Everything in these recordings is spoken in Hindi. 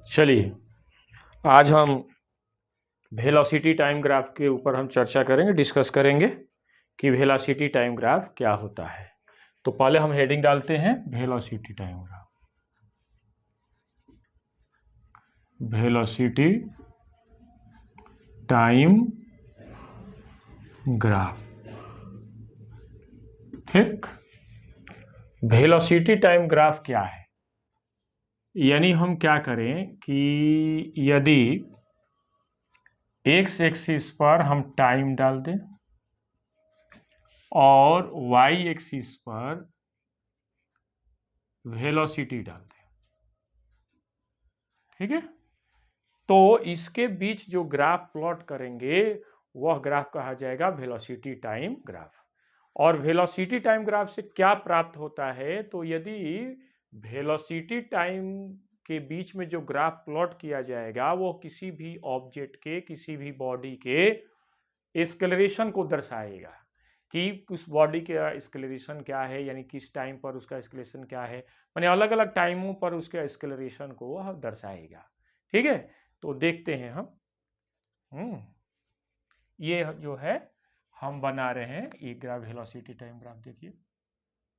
चलिए, आज हम वेलोसिटी टाइम ग्राफ के ऊपर हम चर्चा करेंगे, डिस्कस करेंगे कि वेलोसिटी टाइम ग्राफ क्या होता है। तो पहले हम हेडिंग डालते हैं velocity time graph. Velocity time graph, ठीक। वेलोसिटी टाइम ग्राफ क्या है? यानी हम क्या करें कि यदि एक्स एक्सिस पर हम टाइम डाल दें और वाई एक्सिस पर वेलोसिटी डाल दें, ठीक है। तो इसके बीच जो ग्राफ प्लॉट करेंगे वह ग्राफ कहा जाएगा वेलोसिटी टाइम ग्राफ। और वेलोसिटी टाइम ग्राफ से क्या प्राप्त होता है? तो यदि वेलोसिटी टाइम के बीच में जो ग्राफ प्लॉट किया जाएगा वो किसी भी ऑब्जेक्ट के, किसी भी बॉडी के एक्सेलरेशन को दर्शाएगा कि उस बॉडी का एक्सेलरेशन क्या है, यानी किस टाइम पर उसका एक्सेलरेशन क्या है, यानी अलग अलग टाइमों पर उसके एक्सेलरेशन को वह दर्शाएगा, ठीक है। तो देखते हैं हम ये जो है हम बना रहे हैं ये ग्राफ, वेलोसिटी टाइम ग्राफ देखिए।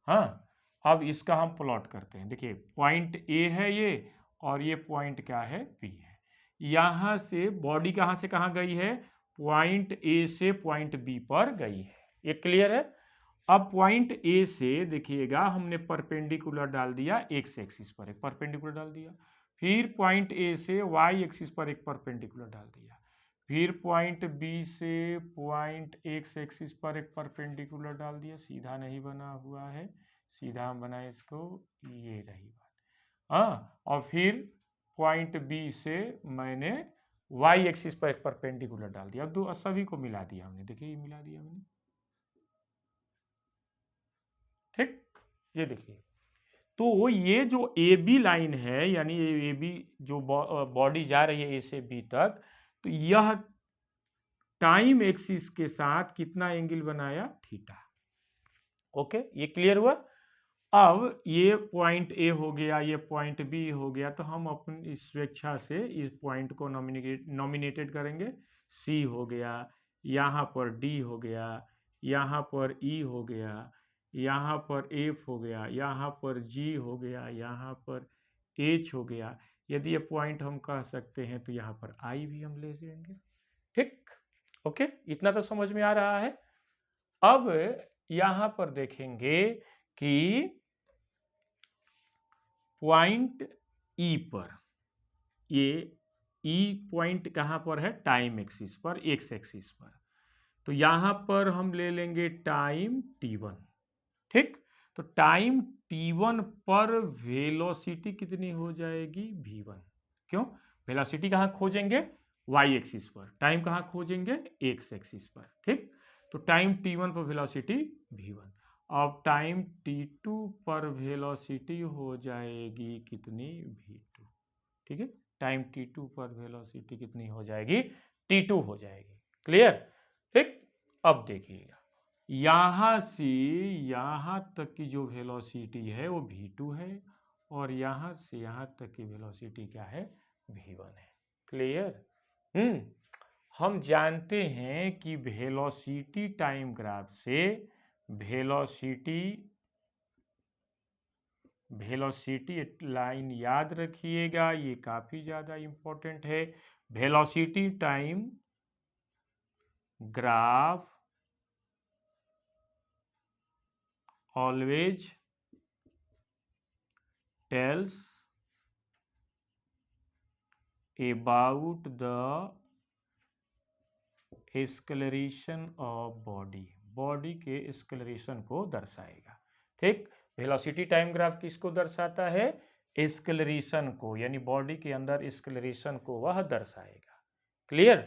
हाँ, अब इसका हम प्लॉट करते हैं। देखिए पॉइंट ए है ये और ये पॉइंट क्या है, बी है। यहां से बॉडी कहां से कहां गई है? पॉइंट ए से पॉइंट बी पर गई है। ये क्लियर है? अब पॉइंट ए से देखिएगा हमने परपेंडिकुलर डाल दिया, एक्स एक्सिस पर एक परपेंडिकुलर डाल दिया। फिर पॉइंट ए से वाई एक्सिस पर एक परपेंडिकुलर डाल दिया। फिर पॉइंट बी से पॉइंट एक्स एक्सिस पर एक परपेंडिकुलर डाल दिया। सीधा नहीं बना हुआ है, सीधा हम बनाए इसको, ये रही बात। हाँ, और फिर पॉइंट बी से मैंने वाई एक्सिस पर एक परपेंडिकुलर डाल दिया। अब दो सभी को मिला दिया हमने, देखिए ये मिला दिया हमने, ठीक। ये देखिए, तो ये जो ए बी लाइन है, यानी ए बी जो बॉडी जा रही है ए से बी तक, तो यह टाइम एक्सिस के साथ कितना एंगल बनाया? थीटा। ओके, ये क्लियर हुआ। अब ये पॉइंट ए हो गया, ये पॉइंट बी हो गया, तो हम अपनी स्वेच्छा से इस पॉइंट को नॉमिनेटेड करेंगे। सी हो गया, यहाँ पर डी हो गया, यहाँ पर ई हो गया, यहाँ पर एफ हो गया, यहाँ पर जी हो गया, यहाँ पर एच हो गया। यदि ये पॉइंट हम कह सकते हैं तो यहाँ पर आई भी हम ले लेंगे, ठीक। ओके, इतना तो समझ में आ रहा है। अब यहां पर देखेंगे कि पॉइंट ई पर, ये ई पॉइंट कहां पर है? टाइम एक्सिस पर, एक्स एक्सिस पर। तो यहां पर हम ले लेंगे टाइम t1, ठीक। तो टाइम t1 पर वेलोसिटी कितनी हो जाएगी? v1। क्यों? वेलोसिटी कहां खोजेंगे? y एक्सिस पर। टाइम कहां खोजेंगे? x एक्सिस पर, ठीक। तो टाइम t1 पर वेलोसिटी v1। अब टाइम t2 पर वेलोसिटी हो जाएगी कितनी? v2, ठीक है। टाइम t2 पर वेलोसिटी कितनी हो जाएगी? t2 हो जाएगी। क्लियर, ठीक। अब देखिएगा, यहां से यहां तक की जो वेलोसिटी है वो v2 है और यहां से यहां तक की वेलोसिटी क्या है? v1 है। क्लियर? हम जानते हैं कि वेलोसिटी टाइम ग्राफ से वेलोसिटी लाइन याद रखिएगा, ये काफी ज्यादा इंपॉर्टेंट है। Velocity time graph always tells about the acceleration of body, body के एक्सेलरेशन को दर्शाएगा, ठीक। वेलोसिटी टाइम ग्राफ किसको दर्शाता है? एक्सेलरेशन को, यानी बॉडी के अंदर एक्सेलरेशन को वह दर्शाएगा। क्लियर?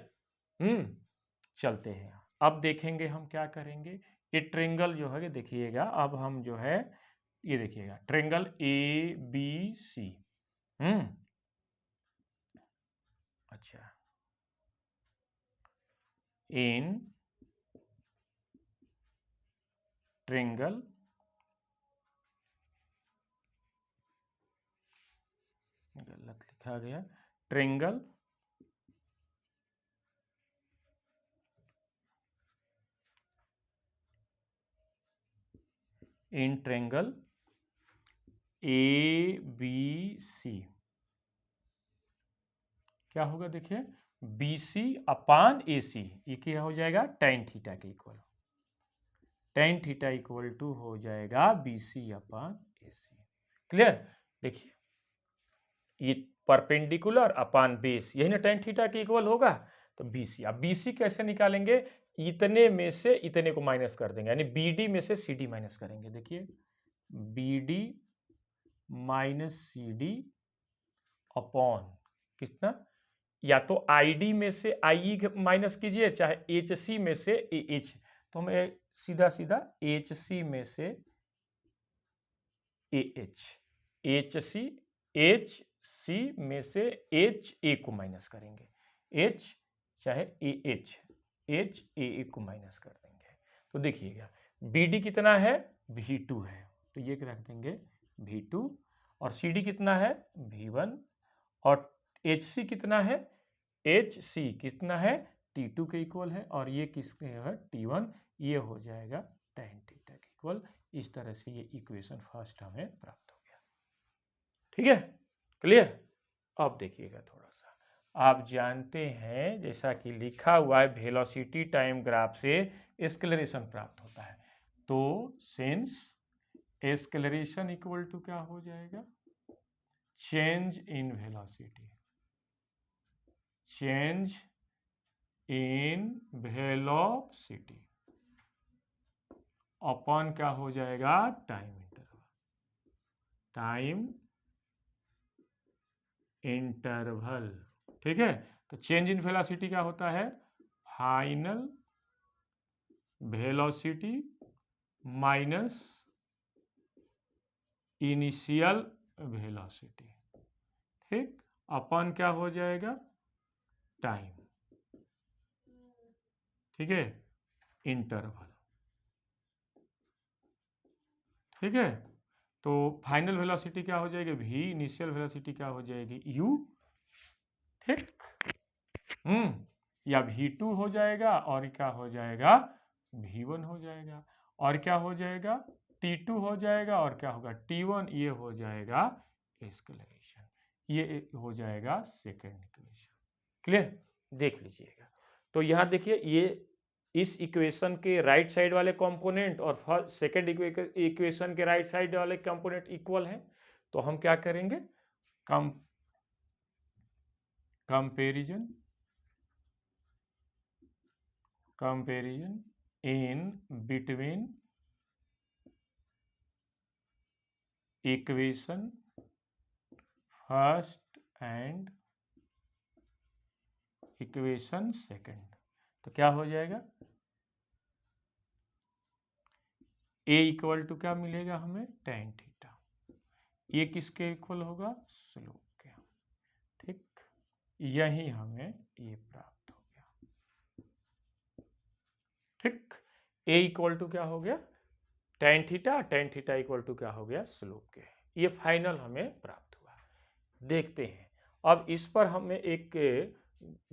चलते हैं, अब देखेंगे हम क्या करेंगे। ये ट्रेंगल जो है देखिएगा, अब हम जो है ये देखिएगा ट्रेंगल ए बी सी। अच्छा, इन ट्रेंगल गलत लिखा गया, ट्रेंगल ए बी सी क्या होगा देखिए, बी सी अपान ए सी, ये क्या हो जाएगा tan थीटा के equal, tan theta equal to हो जाएगा बी सी अपान ए सी। क्लियर? देखिए ये परपेंडिकुलर अपान बेस, यही ना tan थीटा के इक्वल होगा, तो बी सी। अब बी सी कैसे निकालेंगे, इतने में से इतने को माइनस कर देंगे, यानी बी डी में से सी डी माइनस करेंगे। देखिए B D minus C D upon कितना, या तो आई डी में से आई ई माइनस कीजिए, चाहे एच सी में से ए एच, तो हमें सीधा सीधा एच सी में से ए एच सी में से एच ए को माइनस करेंगे, एच चाहे एच ए को माइनस कर देंगे। तो देखिएगा बी डी कितना है, V2 है, तो ये रख देंगे V2, और सी डी कितना है V1, और एच सी कितना है, एच सी कितना है T2 के इक्वल है, और ये किसके है T1, ये हो जाएगा tan थीटा के इक्वल। इस तरह से ये इक्वेशन फर्स्ट हमें प्राप्त हो गया। ठीक है, क्लियर? अब देखिएगा थोड़ा सा, आप जानते हैं जैसा कि लिखा हुआ है वेलोसिटी टाइम ग्राफ से एक्सेलरेशन प्राप्त होता है, तो सिंस एक्सेलरेशन इक्वल टू क्या हो जाएगा, change in velocity, change in velocity upon क्या हो जाएगा, टाइम इंटरवल, टाइम इंटरवल। ठीक है, तो चेंज इन वेलोसिटी क्या होता है, final velocity minus initial velocity, ठीक, अपॉन क्या हो जाएगा, टाइम, ठीक है, इंटरवल। ठीक है, तो फाइनल वेलोसिटी क्या हो जाएगी v, इनिशियल वेलोसिटी क्या हो जाएगी u, ठीक, या v2 हो जाएगा, और क्या हो जाएगा v1 हो जाएगा, और क्या हो जाएगा t2 हो जाएगा, और क्या होगा t1, ये हो जाएगा एक्सेलरेशन, ये हो जाएगा सेकेंड इक्वेशन। क्लियर? देख लीजिएगा, तो यहां देखिए ये इस इक्वेशन के राइट साइड वाले कंपोनेंट और फर्स्ट सेकेंड इक्वेशन के राइट साइड वाले कंपोनेंट इक्वल हैं, तो हम क्या करेंगे, comparison in between equation first and equation second, तो क्या हो जाएगा, ए इक्वल टू क्या मिलेगा हमें, tan थीटा, ये किसके इक्वल होगा, स्लोप के, ठीक, यही हमें ये प्राप्त हो गया। ठीक, ए इक्वल टू क्या हो गया, tan थीटा इक्वल टू क्या हो गया, स्लोप के, ये फाइनल हमें प्राप्त हुआ। देखते हैं अब इस पर हमें एक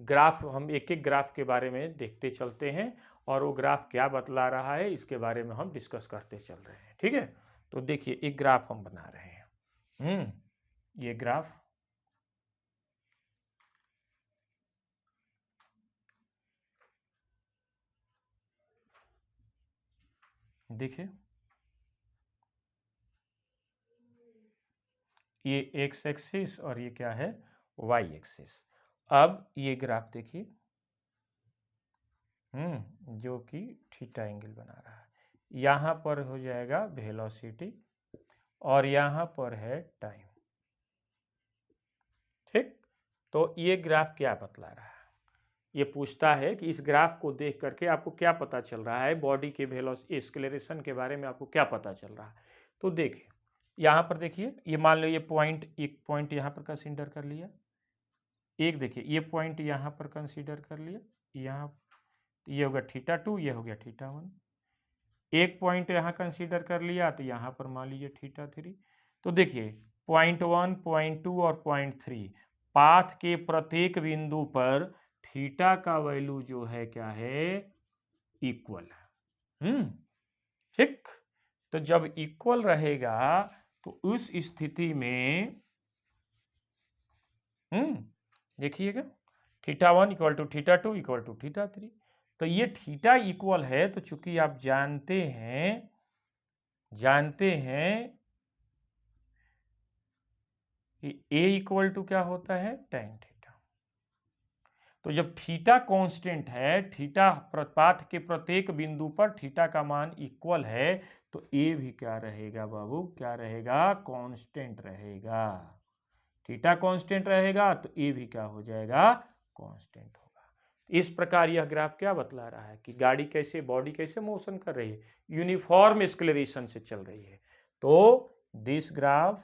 ग्राफ, हम एक एक ग्राफ के बारे में देखते चलते हैं, और वो ग्राफ क्या बतला रहा है इसके बारे में हम डिस्कस करते चल रहे हैं। ठीक है, तो देखिए एक ग्राफ हम बना रहे हैं, ये ग्राफ देखिए, ये एक्स एक्सिस और ये क्या है, वाई एक्सिस। अब ये ग्राफ देखिए, जो कि थीटा एंगल बना रहा है, यहाँ पर हो जाएगा वेलोसिटी और यहाँ पर है टाइम। ठीक, तो ये ग्राफ क्या बतला रहा है, ये पूछता है कि इस ग्राफ को देख करके आपको क्या पता चल रहा है, बॉडी के वेलोसिटी एक्सेलरेशन के बारे में आपको क्या पता चल रहा है। तो देखिए यहाँ पर देखिए, ये मान लो ये पॉइंट, एक पॉइंट यहाँ पर कंसीडर कर लिया, एक देखिए ये पॉइंट यहाँ पर कंसीडर कर लिया, यहाँ ये हो गया θ2, ये हो गया θ1, एक पॉइंट यहाँ कंसीडर कर लिया, तो यहाँ पर मान लीजिए θ3। तो देखिए पॉइंट 1, पॉइंट 2 और पॉइंट 3, पाथ के प्रत्येक बिंदु पर थीटा का वैल्यू जो है क्या है, इक्वल है। ठीक। तो जब इक्वल रहेगा तो उस स्थिति में देखिएगा θ1 इक्वल टू θ2 इक्वल टू θ3। तो ये थीटा इक्वल है, तो चूंकि आप जानते हैं कि a इक्वल टू क्या होता है, tan थीटा। तो जब थीटा कांस्टेंट है, थीटा पाथ के प्रत्येक बिंदु पर थीटा का मान इक्वल है, तो a भी क्या रहेगा बाबू, क्या रहेगा, कांस्टेंट रहेगा। थीटा कांस्टेंट रहेगा तो a भी क्या हो जाएगा, कांस्टेंट होगा। इस प्रकार यह ग्राफ क्या बतला रहा है कि गाड़ी कैसे, बॉडी कैसे मोशन कर रही है, यूनिफॉर्म एक्सेलरेशन से चल रही है। तो this graph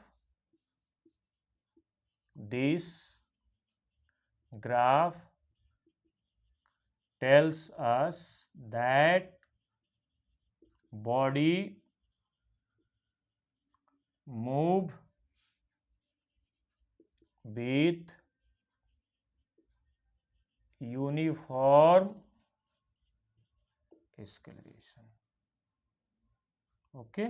tells us that body move with uniform acceleration। Okay,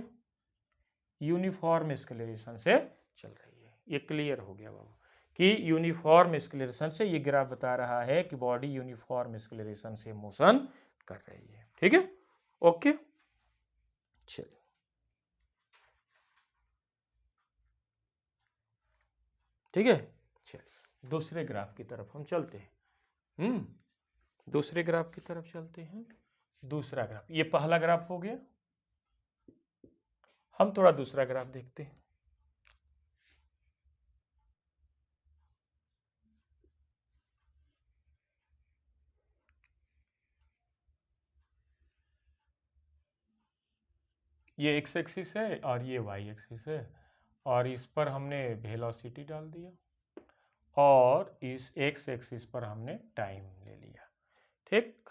uniform acceleration से चल रही है। ये क्लियर हो गया बाबू कि यूनिफॉर्म एक्सेलरेशन से, ये ग्राफ बता रहा है कि बॉडी यूनिफॉर्म एक्सेलरेशन से मोशन कर रही है। ठीक है, ओके, चलिए ठीक है, चलिए दूसरे ग्राफ की तरफ हम चलते हैं। दूसरे ग्राफ की तरफ चलते हैं। दूसरा ग्राफ, ये पहला ग्राफ हो गया, हम थोड़ा दूसरा ग्राफ देखते हैं। ये x एक्सिस है और ये y एक्सिस है, और इस पर हमने वेलोसिटी डाल दिया और इस x एक्सिस पर हमने टाइम ले लिया। ठीक,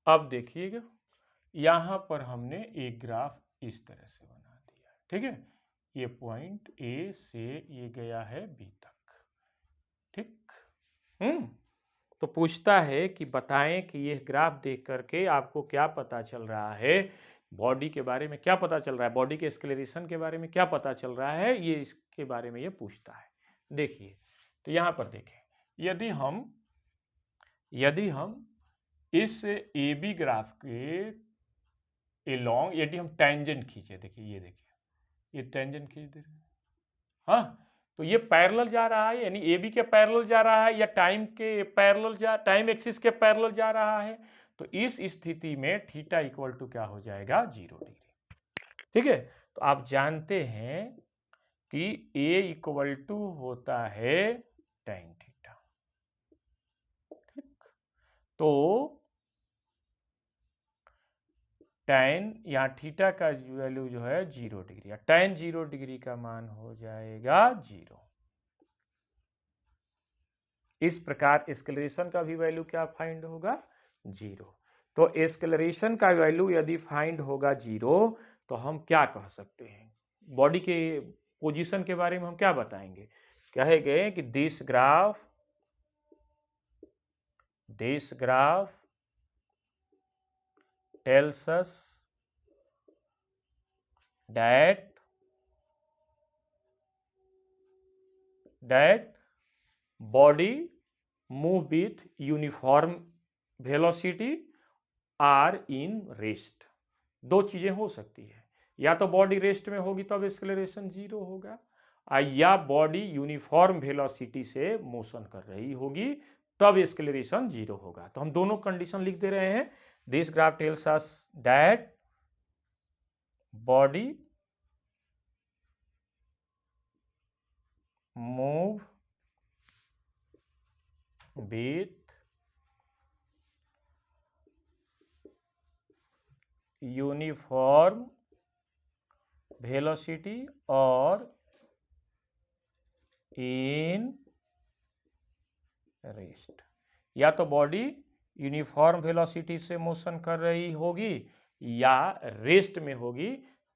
अब देखिएगा यहां पर हमने एक ग्राफ इस तरह से बना दिया। ठीक है, ये पॉइंट A से ये गया है B तक। ठीक, तो पूछता है कि बताएं कि यह ग्राफ देख करके आपको क्या पता चल रहा है, बॉडी के बारे में क्या पता चल रहा है, बॉडी के एक्सेलरेशन के बारे में क्या पता चल रहा है, ये इसके बारे में ये पूछता है। देखिए, तो यहां पर देखें, यदि हम इस ए बी ग्राफ के एलॉन्ग यदि हम टेंजेंट खींचे, देखिए ये देखिए, ये टेंजेंट खींच दे रहे हैं, हाँ, तो ये पैरेलल जा रहा है, यानी ए बी के पैरेलल जा रहा है या टाइम के पैरेलल टाइम एक्सिस के पैरेलल जा रहा है। तो इस स्थिति में थीटा इक्वल टू क्या हो जाएगा, 0 डिग्री। ठीक है, तो आप जानते हैं कि ए इक्वल टू होता है tan थीटा। ठीक, तो tan या थीटा का वैल्यू जो है 0 डिग्री, या tan 0 डिग्री का मान हो जाएगा 0। इस प्रकार एक्सेलरेशन का भी वैल्यू क्या फाइंड होगा, 0। तो एक्सेलरेशन का वैल्यू यदि फाइंड होगा 0, तो हम क्या कह सकते हैं, बॉडी के पोजीशन के बारे में हम क्या बताएंगे, कहेंगे कि this graph tells us that body move with uniform velocity or in rest। दो चीजें हो सकती है, या तो बॉडी रेस्ट में होगी तब एक्सेलरेशन 0 होगा, या बॉडी यूनिफॉर्म वेलोसिटी से मोशन कर रही होगी तब एक्सेलरेशन 0 होगा। तो हम दोनों कंडीशन लिख दे रहे हैं। This graph tells us that body move with uniform velocity और इन रेस्ट। या तो बॉडी यूनिफॉर्म वेलोसिटी से मोशन कर रही होगी या रेस्ट में होगी,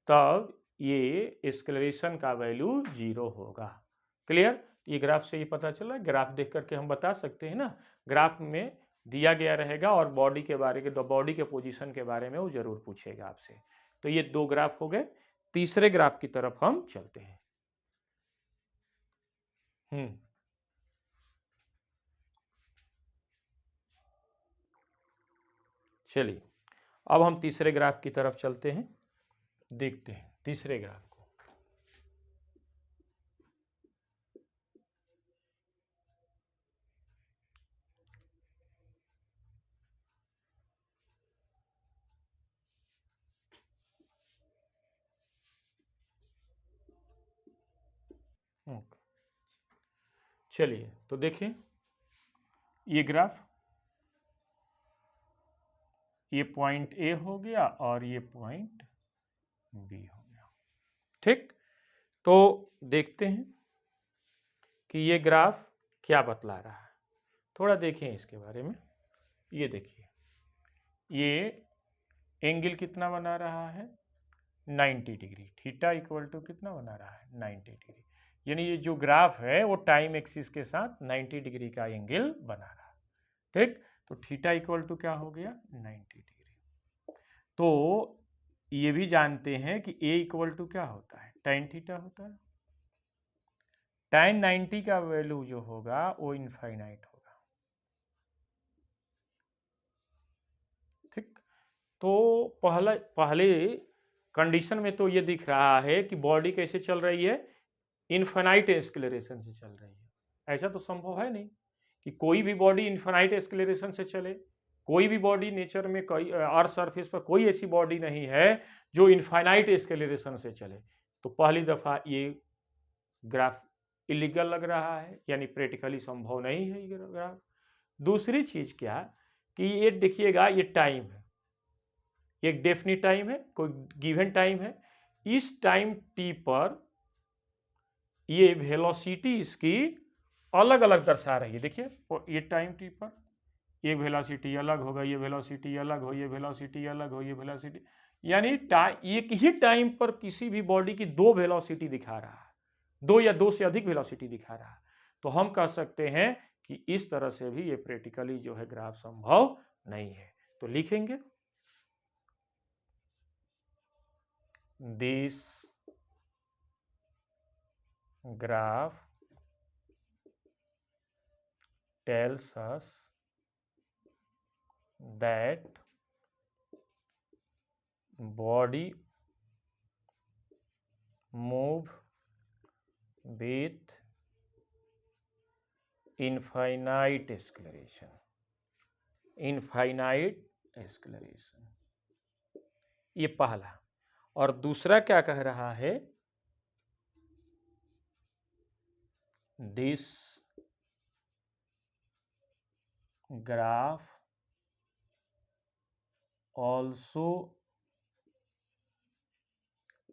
तब ये एक्सेलरेशन का वैल्यू 0 होगा। क्लियर? ये ग्राफ से ये पता चला, ग्राफ देख करके हम बता सकते हैं ना, ग्राफ में दिया गया रहेगा और बॉडी के बारे के बॉडी के पोजीशन के बारे में वो जरूर पूछेगा आपसे। तो ये 2 ग्राफ हो गए। तीसरे ग्राफ की तरफ हम चलते हैं। चलिए अब हम तीसरे ग्राफ की तरफ चलते हैं, देखते हैं तीसरे ग्राफ को। चलिए तो देखिए ये ग्राफ, ये पॉइंट ए हो गया और ये पॉइंट बी हो गया। ठीक, तो देखते हैं कि ये ग्राफ क्या बतला रहा है। थोड़ा देखें इसके बारे में। ये देखिए ये एंगल कितना बना रहा है, 90 डिग्री। थीटा इक्वल टू कितना बना रहा है, 90 डिग्री। यानी ये जो ग्राफ है वो टाइम एक्सिस के साथ 90 डिग्री का एंगल बना रहा है। ठीक, तो थीटा इक्वल टू क्या हो गया, 90 डिग्री। तो ये भी जानते हैं कि ए इक्वल टू क्या होता है, tan थीटा होता है। tan 90 का वैल्यू जो होगा वो इनफाइनाइट होगा। ठीक, तो पहले कंडीशन में तो ये दिख रहा है कि बॉडी कैसे चल रही है, इनफाइनाइट एक्सेलरेशन से चल रही है। ऐसा तो संभव है नहीं कि कोई भी बॉडी इनफाइनाइट एक्सेलरेशन से चले। कोई भी बॉडी नेचर में, कोई अर्थ सरफेस पर कोई ऐसी बॉडी नहीं है जो इनफाइनाइट एक्सेलरेशन से चले। तो पहली दफा ये ग्राफ इलीगल लग रहा है, यानी प्रैक्टिकली संभव नहीं है ये ग्राफ। दूसरी चीज क्या कि ये देखिएगा, ये टाइम है, एक डेफिनिट टाइम है, कोई गिवन टाइम है। इस टाइम टी पर ये वेलोसिटी इसकी अलग अलग दर्शा रही है। देखिए ये टाइम टी पर ये वेलोसिटी अलग होगा, ये वेलोसिटी अलग हो, ये वेलोसिटी अलग हो, ये वेलोसिटी, यानी एक ही टाइम पर किसी भी बॉडी की 2 वेलोसिटी दिखा रहा है, 2 या 2 से अधिक वेलोसिटी दिखा रहा है। तो हम कह सकते हैं कि इस तरह से भी ये प्रैक्टिकली जो है ग्राफ संभव नहीं है। तो लिखेंगे this graph tells us that body move with infinite acceleration, infinite acceleration। ये पहला। और दूसरा क्या कह रहा है, this graph also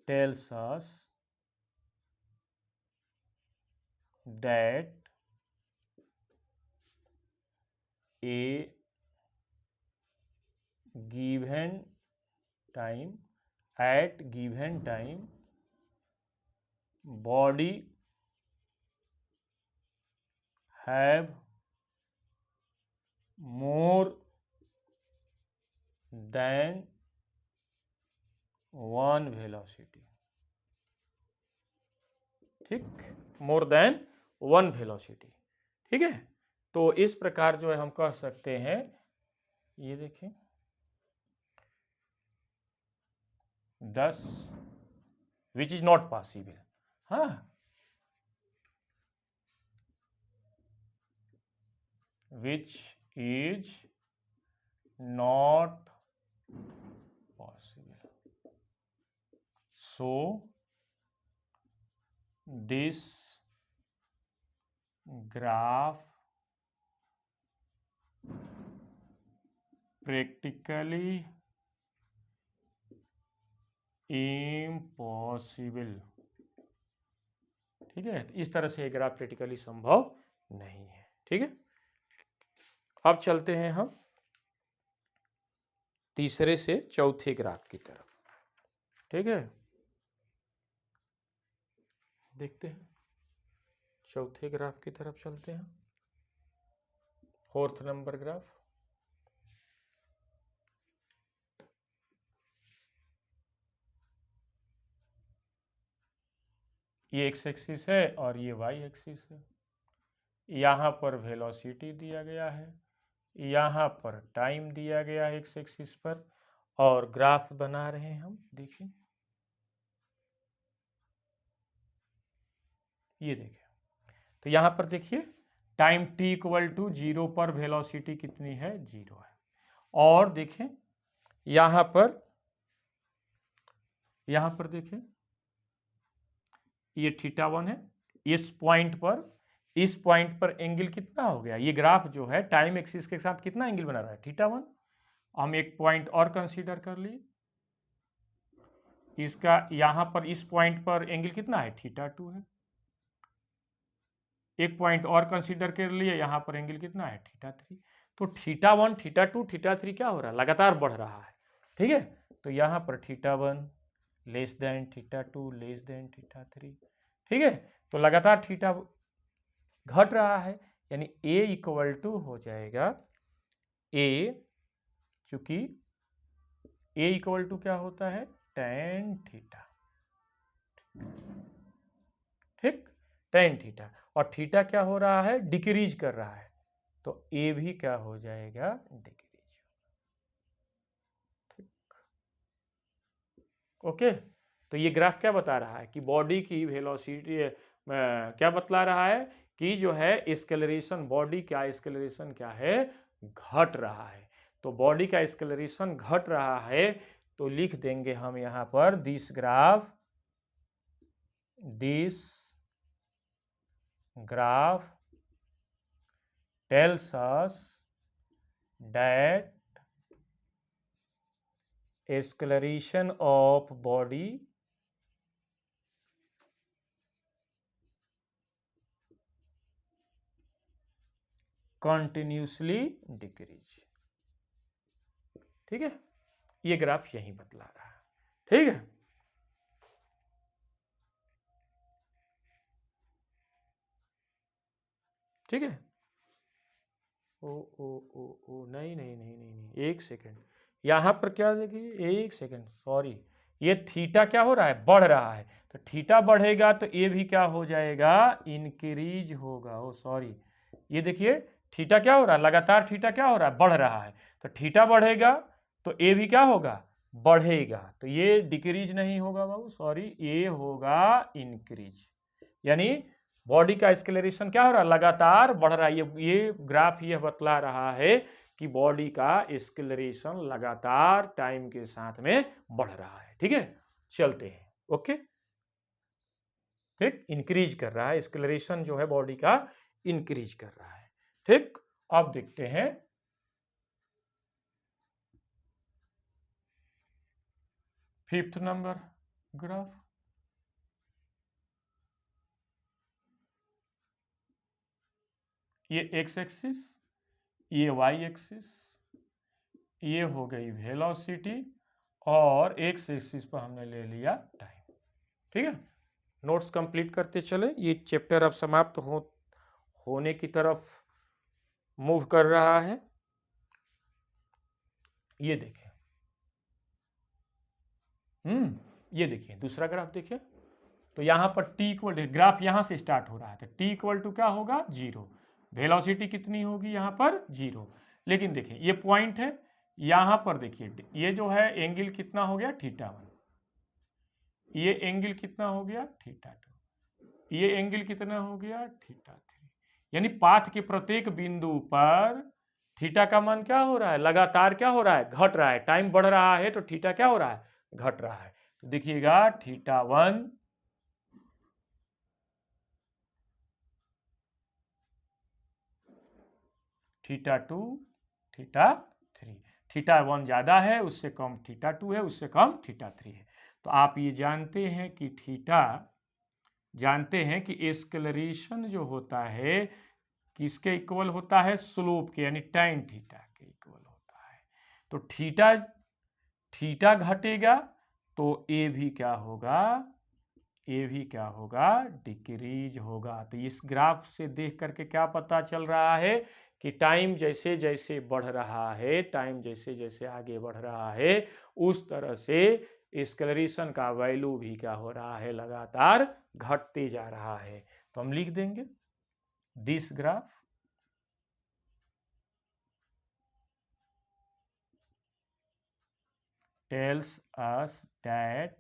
tells us that a given time, at given time, body have more than one velocity। ठीक, मोर देन वन वेलोसिटी। ठीक है, तो इस प्रकार जो है हम कह सकते हैं, ये देखें 10 विच इज नॉट पॉसिबल। हाँ, which is not possible, so this graph practically impossible। ठीक है, इस तरह से ग्राफ प्रैक्टिकली संभव नहीं है। ठीक है, अब चलते हैं हम तीसरे से चौथे ग्राफ की तरफ। ठीक है, देखते हैं चौथे ग्राफ की तरफ चलते हैं, 4th नंबर ग्राफ। ये एक्स एक्सिस है और ये वाई एक्सिस है। यहाँ पर वेलोसिटी दिया गया है, यहाँ पर टाइम दिया गया है एक्स एक्सिस पर, और ग्राफ बना रहे हैं हम। देखिए ये देखिए, तो यहाँ पर देखिए टाइम t इक्वल टू 0 पर वेलोसिटी कितनी है, 0 है। और देखें यहाँ पर देखें ये θ1 है। इस पॉइंट पर एंगल कितना हो गया, ये ग्राफ जो है टाइम एक्सिस के साथ कितना एंगल बना रहा है, θ1। हम एक पॉइंट और कंसीडर कर लिए, इसका यहाँ पर इस पॉइंट पर एंगल कितना है, θ2 है। एक पॉइंट और कंसीडर कर लिए, यहाँ पर एंगल कितना है, θ3। तो θ1 θ2 θ3 क्या हो रहा है, लगातार बढ़ रहा है। ठीक है, तो यहाँ पर θ1 लेस देन θ2 लेस देन θ3। ठीक है, तो लगातार थीटा घट रहा है, यानी A इक्वल टू हो जाएगा A, चूंकि A इक्वल टू क्या होता है, tan थीटा। ठीक, tan थीटा, और थीटा क्या हो रहा है, डिक्रीज कर रहा है, तो A भी क्या हो जाएगा, डिक्रीज। ठीक, ओके। तो ये ग्राफ क्या बता रहा है कि बॉडी की वेलोसिटी क्या बतला रहा है कि जो है एक्सेलरेशन, बॉडी का एक्सेलरेशन क्या है, घट रहा है। तो बॉडी का एक्सेलरेशन घट रहा है, तो लिख देंगे हम यहाँ पर this graph tells us that acceleration of body continuously decrease। ठीक है, ये ग्राफ यही बतला रहा है। ठीक है, ठीक है। ओ ओ ओ ओ नहीं नहीं नहीं नहीं नहीं, एक सेकेंड, यहाँ पर क्या देखिए, एक सेकेंड, सॉरी, ये थीटा क्या हो रहा है, बढ़ रहा है। तो थीटा बढ़ेगा तो ये भी क्या हो जाएगा, इंक्रीज होगा। ओ सॉरी, ये देखिए थीटा क्या हो रहा है, लगातार थीटा क्या हो रहा है, बढ़ रहा है। तो थीटा बढ़ेगा तो ये भी क्या होगा, बढ़ेगा। तो ये डिक्रीज नहीं होगा बाबू, सॉरी, ये होगा इंक्रीज। यानी बॉडी का एक्सेलरेशन क्या हो रहा है, लगातार बढ़ रहा है। ये ग्राफ ये बतला रहा है कि बॉडी का एक्सेलरेशन लगातार टाइम के साथ में बढ़ रहा है। ठीक है, चलते हैं। ओके, ठीक, इंक्रीज कर रहा है, एक्सेलरेशन जो है बॉडी का इंक्रीज कर रहा है। ठीक, अब देखते हैं फिफ्थ नंबर ग्राफ। ये एक्स एक्सिस, ये वाई एक्सिस, ये हो गई वेलोसिटी, और एक्स एक्सिस पर हमने ले लिया टाइम। ठीक है, नोट्स कंप्लीट करते चले। ये चैप्टर अब समाप्त होने की तरफ मूव कर रहा है। ये देखें, ये देखिए दूसरा ग्राफ देखिए। तो यहां पर टी इक्वल, ग्राफ यहां से स्टार्ट हो रहा है, तो टी इक्वल टू क्या होगा, 0। वेलोसिटी कितनी होगी यहां पर, 0। लेकिन देखिए ये पॉइंट है, यहां पर देखिए ये जो है एंगल कितना हो गया, θ1, ये एंगल कितना हो गया, θ2, ये एंगल कितना हो गया, θ3। यानी पाथ के प्रत्येक बिंदु पर थीटा का मान क्या हो रहा है, लगातार क्या हो रहा है, घट रहा है। टाइम बढ़ रहा है तो थीटा क्या हो रहा है, घट रहा है। तो देखिएगा θ1 θ2 θ3, θ1 ज्यादा है, उससे कम θ2 है, उससे कम θ3 है। तो आप ये जानते हैं कि एक्सेलरेशन जो होता है किसके इक्वल होता है, स्लोप के, यानी tan थीटा के इक्वल होता है। तो थीटा घटेगा तो ए भी क्या होगा, ये भी क्या होगा, डिक्रीज होगा। तो इस ग्राफ से देख करके क्या पता चल रहा है कि टाइम जैसे जैसे बढ़ रहा है, टाइम जैसे जैसे आगे बढ़ रहा है, उस तरह से एक्सेलरेशन का वैल्यू भी क्या हो रहा है, लगातार घटते जा रहा है। तो हम लिख देंगे this graph tells us that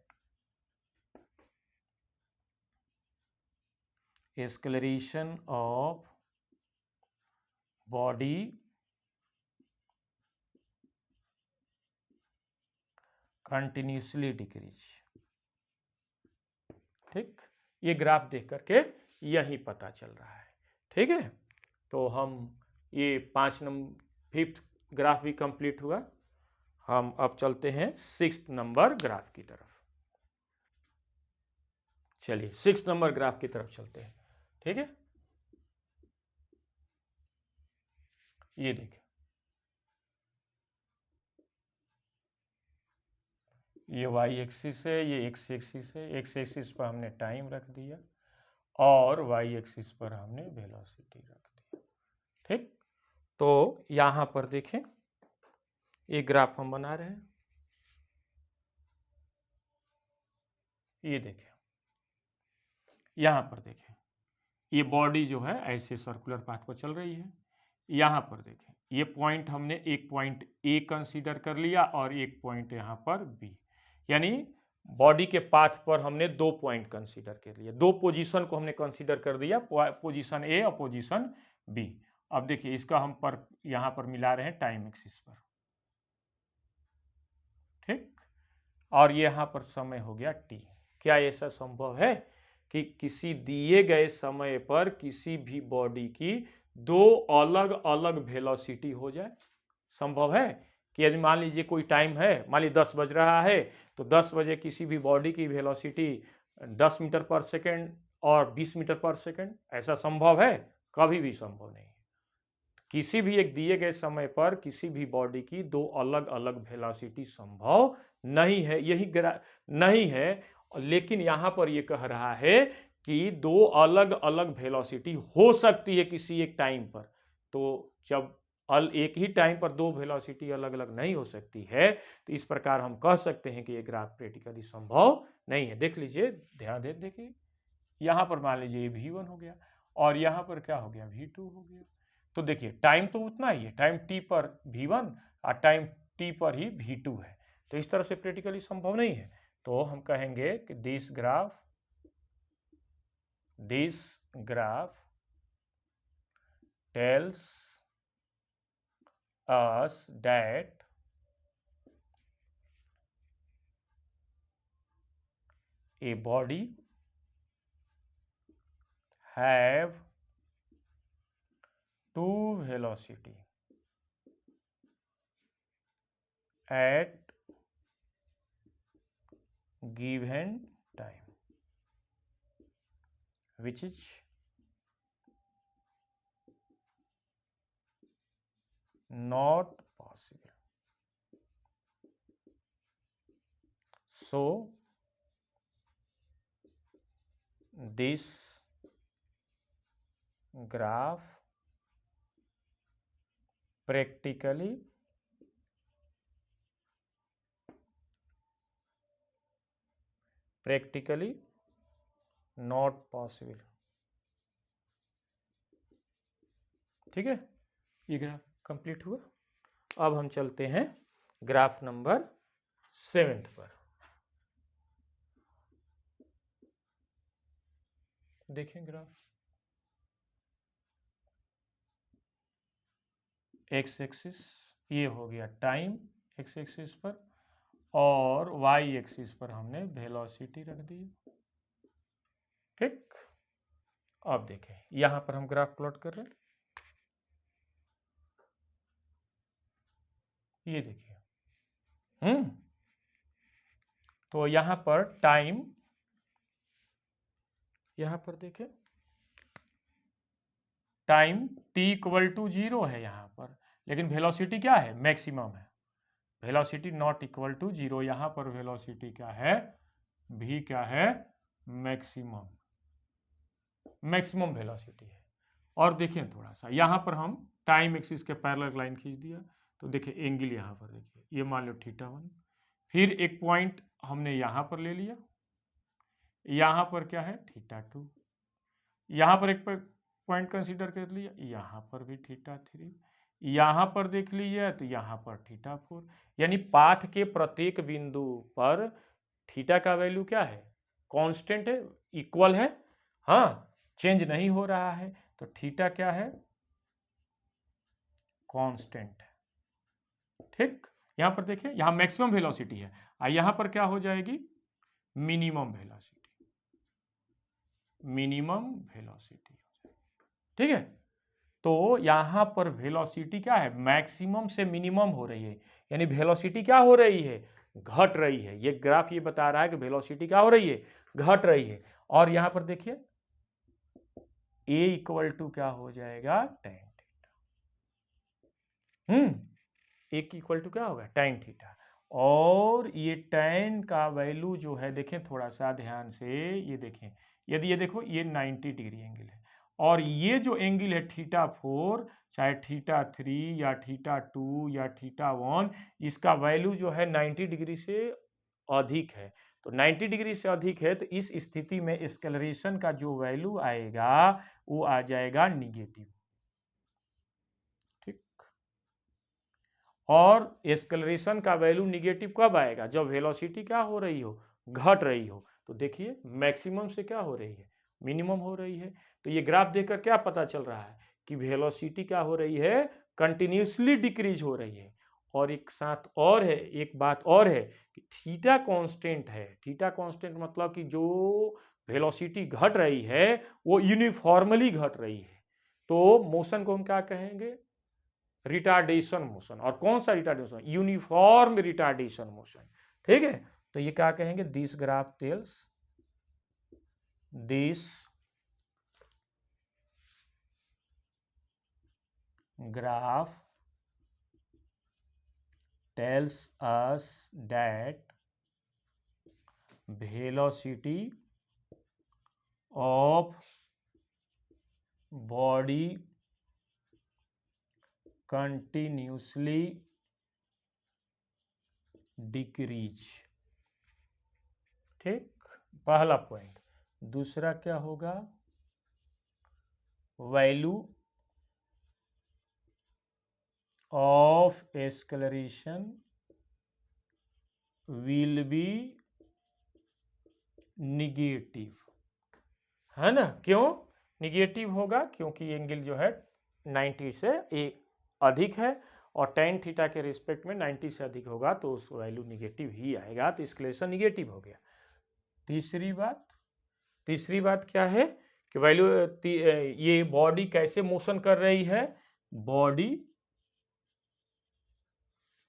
acceleration of body continuously decrease। ठीक, ये ग्राफ देख करके यही पता चल रहा है। ठीक है, तो हम ये 5 ग्राफ भी कंप्लीट हुआ। हम अब चलते हैं 6 नंबर ग्राफ की तरफ। चलिए 6 नंबर ग्राफ की तरफ चलते हैं। ठीक है, ये देखिए, ये वाई एक्सिस है, ये एक्स एक्सिस है। एक्स एक्सिस पर हमने टाइम रख दिया और वाई एक्सिस पर हमने वेलोसिटी रख दिया। ठीक, तो यहां पर देखें, ये ग्राफ हम बना रहे हैं। ये देखें, यहां पर देखें, ये बॉडी जो है ऐसे सर्कुलर पाथ पर चल रही है। यहां पर देखें, ये पॉइंट हमने एक पॉइंट ए कंसीडर कर लिया और एक पॉइंट यहां पर बी, यानी बॉडी के पाथ पर हमने 2 पॉइंट कंसीडर कर लिए, 2 पोजीशन को हमने कंसीडर कर दिया, पोजीशन ए और पोजीशन बी। अब देखिए, इसका हम पर यहां पर मिला रहे हैं टाइम एक्सिस पर। ठीक, और यहां पर समय हो गया टी। क्या ऐसा संभव है कि किसी दिए गए समय पर किसी भी बॉडी की 2 अलग अलग वेलोसिटी हो जाए? संभव है कि यदि मान लीजिए कोई टाइम है, मान लीजिए 10 बज रहा है, तो 10 बजे किसी भी बॉडी की वेलोसिटी 10 मीटर पर सेकेंड और 20 मीटर पर सेकेंड, ऐसा संभव है? कभी भी संभव नहीं। किसी भी एक दिए गए समय पर किसी भी बॉडी की 2 अलग अलग वेलोसिटी संभव नहीं है, यही नहीं है। लेकिन यहां पर यह कह रहा है कि 2 अलग अलग वेलोसिटी हो सकती है किसी एक टाइम पर। तो जब एक ही टाइम पर 2 वेलोसिटी अलग अलग नहीं हो सकती है, तो इस प्रकार हम कह सकते हैं कि यह ग्राफ प्रैक्टिकली संभव नहीं है। देख लीजिए, ध्यान दे देखिए, यहां पर मान लीजिए V1 हो गया और यहां पर क्या हो गया, V2 हो गया। तो देखिए, टाइम तो उतना ही है, टाइम टी पर V1 और टाइम टी पर ही V2 है। तो इस तरह से प्रैक्टिकली संभव नहीं है। तो हम कहेंगे कि this graph tells us that a body have 2 velocity at given time, which is not possible. So this graph practically not possible। ठीक है, ये ग्राफ कंप्लीट हुआ। अब हम चलते हैं ग्राफ नंबर 7 पर। देखें ग्राफ, एक्स एक्सिस ये हो गया टाइम एक्स एक्सिस पर, और वाई एक्सिस पर हमने वेलोसिटी रख दी। ठीक, अब देखें, यहां पर हम ग्राफ प्लॉट कर रहे हैं। ये देखिए, तो यहां पर टाइम, यहां पर देखें, टाइम t इक्वल टू 0 है यहां पर, लेकिन वेलोसिटी क्या है, मैक्सिमम है। वेलोसिटी नॉट इक्वल टू 0, यहां पर वेलोसिटी क्या है, v क्या है, मैक्सिमम वेलोसिटी है। और देखिए थोड़ा सा यहाँ पर हम टाइम एक्सिस के पैरेलल लाइन खींच दिया, तो देखिए एंगल यहाँ पर देखिए, ये मान लो θ1, फिर एक पॉइंट हमने यहाँ पर ले लिया, यहाँ पर क्या है θ2, यहाँ पर एक पॉइंट कंसीडर कर लिया, यहाँ पर भी θ3, यहाँ पर देख लीजिए तो यहाँ पर θ4, यानी पाथ के प्रत्येक बिंदु पर थीटा का वैल्यू क्या है, कांस्टेंट है, इक्वल है, हाँ, चेंज नहीं हो रहा है, तो थीटा क्या है, कांस्टेंट है। ठीक, यहां पर देखिए, यहां मैक्सिमम वेलोसिटी है, यहां पर क्या हो जाएगी, मिनिमम वेलोसिटी, ठीक है। तो यहां पर वेलोसिटी क्या है, मैक्सिमम से मिनिमम हो रही है, यानी वेलोसिटी क्या हो रही है, घट रही है। ये ग्राफ ये बता रहा है कि वेलोसिटी क्या हो रही है, घट रही है। और यहां पर देखिए ए इक्वल टू क्या हो जाएगा, tan theta, A equal to क्या होगा, tan थीटा। और ये tan का वैल्यू जो है, देखें थोड़ा सा ध्यान से, ये देखें, यदि ये देखो ये 90 डिग्री एंगल है, और ये जो एंगल है θ4, चाहे θ3 या θ2 या θ1, इसका वैल्यू जो है 90 डिग्री से अधिक है। तो 90 डिग्री से अधिक है, तो इस स्थिति में एक्सेलरेशन का जो वैल्यू आएगा वो आ जाएगा निगेटिव। ठीक, और एक्सेलरेशन का वैल्यू निगेटिव कब आएगा, जब वेलोसिटी क्या हो रही हो, घट रही हो। तो देखिए मैक्सिमम से क्या हो रही है, मिनिमम हो रही है। तो ये ग्राफ देखकर क्या पता चल रहा है कि वेलोसिटी क्या हो रही है, कंटिन्यूसली डिक्रीज हो रही है। और एक साथ और है, एक बात और है कि थीटा कांस्टेंट है। थीटा कांस्टेंट मतलब कि जो वेलोसिटी घट रही है वो यूनिफॉर्मली घट रही है। तो मोशन को हम क्या कहेंगे, रिटार्डेशन मोशन। और कौन सा रिटार्डेशन, यूनिफॉर्म रिटार्डेशन मोशन। ठीक है, तो ये क्या कहेंगे, this graph tells, this graph tells us that velocity of body continuously decrease। ठीक, पहला पॉइंट। दूसरा क्या होगा, value of acceleration will be negative, है ना। क्यों निगेटिव होगा, क्योंकि एंगल जो है 90 से अधिक है, और tan थीटा के रिस्पेक्ट में 90 से अधिक होगा तो उस वैल्यू निगेटिव ही आएगा, तो एक्सेलरेशन निगेटिव हो गया। तीसरी बात क्या है कि वैल्यू ये बॉडी कैसे मोशन कर रही है,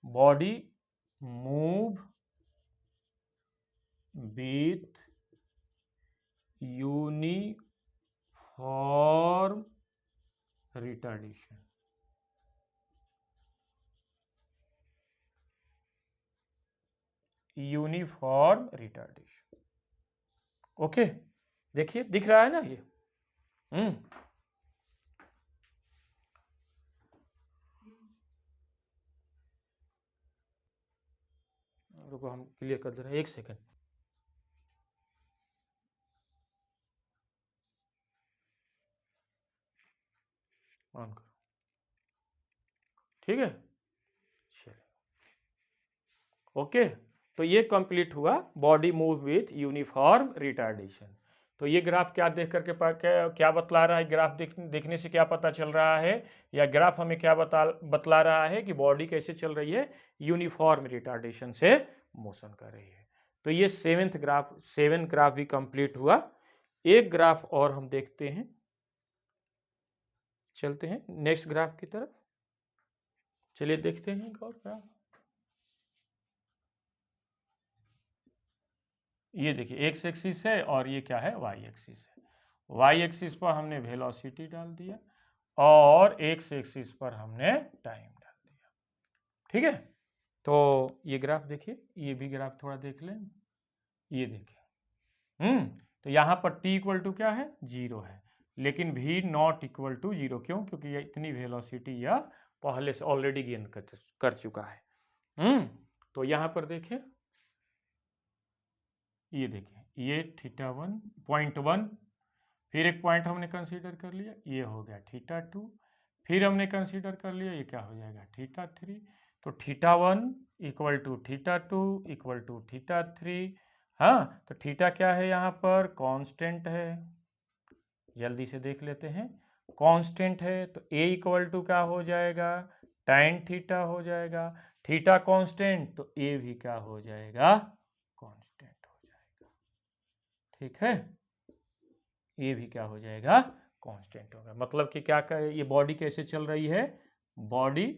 body move with uniform retardation. Uniform retardation, okay. देखिए दिख रहा है ना ये, रुको हम क्लियर कर दे रहे हैं, एक सेकंड। ऑन करो, ठीक है, चलिए, ओके। तो ये कंप्लीट हुआ body move with uniform retardation. तो ये ग्राफ क्या देख करके क्या बतला रहा है, ग्राफ देखने से क्या पता चल रहा है, या ग्राफ हमें क्या बतला रहा है कि बॉडी कैसे चल रही है, यूनिफॉर्म रिटार्डेशन से मोशन कर रही है। तो ये 7 ग्राफ भी कंप्लीट हुआ। एक ग्राफ और हम देखते हैं, चलते हैं नेक्स्ट ग्राफ की तरफ, चलिए देखते हैं एक और ग्राफ। ये देखिए एक्स एक्सिस है और ये क्या है, वाई एक्सिस है। वाई एक्सिस पर हमने वेलोसिटी डाल दिया और एक्स एक्सिस पर हमने टाइम डाल दिया। ठीक है, तो ये ग्राफ देखिए, ये भी ग्राफ थोड़ा देख लें, ये देखिए, तो यहाँ पर t इक्वल टू क्या है, 0 है, लेकिन v नॉट इक्वल टू 0। क्यों? क्योंकि ये इतनी वेलोसिटी यह पहले से ऑलरेडी गेन कर चुका है। तो यहाँ पर देखिए, ये देखिए, ये θ1 0.1, फिर एक पॉइंट हमने कंसीडर कर लिया, ये हो गया θ2, फिर हमने कंसीडर कर लिया, ये क्या हो जाएगा, θ3। तो θ1 इक्वल टू θ2 इक्वल टू θ3। हाँ, तो थीटा क्या है यहाँ पर, कांस्टेंट है, जल्दी से देख लेते हैं, कांस्टेंट है, तो a इक्वल टू क्या हो जाएगा, tan थीटा हो जाएगा, थीटा कांस्टेंट तो a भी क्या हो जाएगा, कांस्टेंट हो जाएगा। ठीक है, ये भी क्या हो जाएगा, कांस्टेंट होगा। मतलब कि क्या कहे, ये बॉडी कैसे चल रही है, body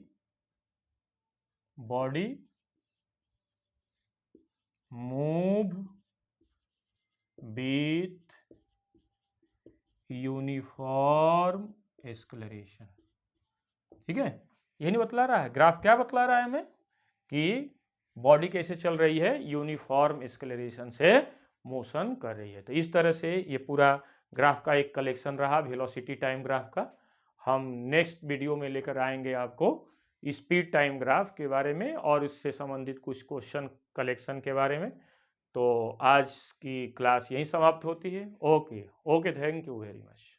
move with uniform acceleration. ठीक है, यही नहीं बतला रहा है ग्राफ, क्या बतला रहा है हमें कि बॉडी कैसे चल रही है, यूनिफॉर्म एक्सेलरेशन से मोशन कर रही है। तो इस तरह से ये पूरा ग्राफ का एक कलेक्शन रहा वेलोसिटी टाइम ग्राफ का। हम नेक्स्ट वीडियो में लेकर आएंगे आपको स्पीड टाइम ग्राफ के बारे में और इससे संबंधित कुछ क्वेश्चन कलेक्शन के बारे में। तो आज की क्लास यहीं समाप्त होती है। Okay, thank you very much.